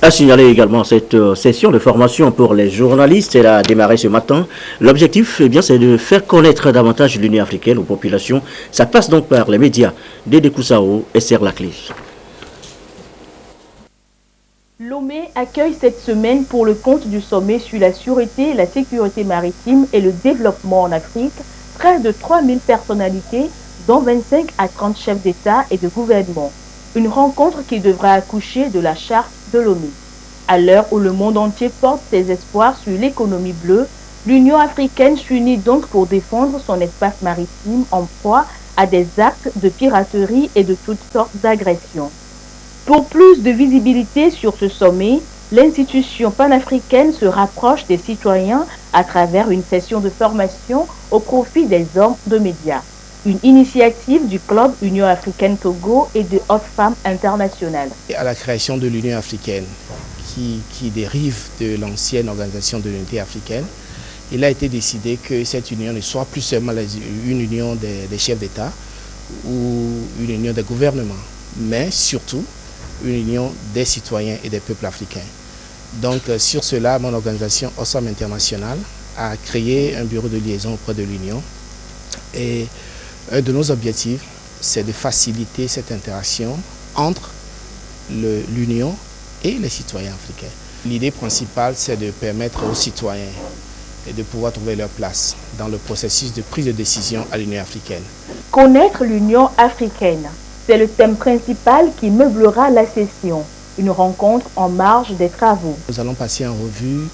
A signalé également cette session de formation pour les journalistes. Elle a démarré ce matin. L'objectif, eh bien, c'est de faire connaître davantage l'Union africaine aux populations. Ça passe donc par les médias. Dédé Koussao et Serre Laclé. Lomé accueille cette semaine pour le compte du sommet sur la sûreté, la sécurité maritime et le développement en Afrique près de 3000 personnalités, dont 25 à 30 chefs d'État et de gouvernement. Une rencontre qui devra accoucher de la charte de Lomé. À l'heure où le monde entier porte ses espoirs sur l'économie bleue, l'Union africaine s'unit donc pour défendre son espace maritime en proie à des actes de piraterie et de toutes sortes d'agressions. Pour plus de visibilité sur ce sommet, l'institution panafricaine se rapproche des citoyens à travers une session de formation au profit des hommes de médias. Une initiative du Club Union africaine Togo et de Oxfam International. À la création de l'Union africaine, qui dérive de l'ancienne organisation de l'unité africaine, il a été décidé que cette union ne soit plus seulement une union des chefs d'État ou une union des gouvernements, mais surtout une union des citoyens et des peuples africains. Donc sur cela, mon organisation Oxfam International a créé un bureau de liaison auprès de l'Union. Et un de nos objectifs, c'est de faciliter cette interaction entre l'Union et les citoyens africains. L'idée principale, c'est de permettre aux citoyens de pouvoir trouver leur place dans le processus de prise de décision à l'Union africaine. Connaître l'Union africaine, c'est le thème principal qui meublera la session. Une rencontre en marge des travaux. Nous allons passer en revue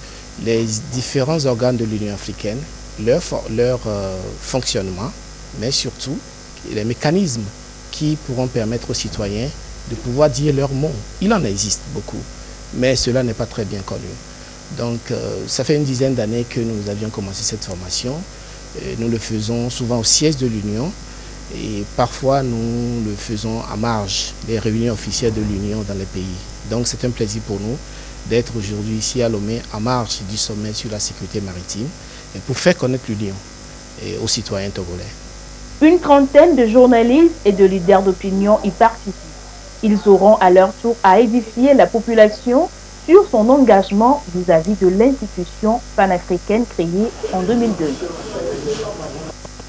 les différents organes de l'Union africaine, leur fonctionnement, mais surtout les mécanismes qui pourront permettre aux citoyens de pouvoir dire leur mot. Il en existe beaucoup, mais cela n'est pas très bien connu. Donc ça fait une dizaine d'années que nous avions commencé cette formation. Nous le faisons souvent au siège de l'Union et parfois nous le faisons à marge des réunions officielles de l'Union dans les pays. Donc c'est un plaisir pour nous d'être aujourd'hui ici à Lomé à marge du sommet sur la sécurité maritime et pour faire connaître l'Union aux citoyens togolais. Une trentaine de journalistes et de leaders d'opinion y participent. Ils auront à leur tour à édifier la population sur son engagement vis-à-vis de l'institution panafricaine créée en 2002.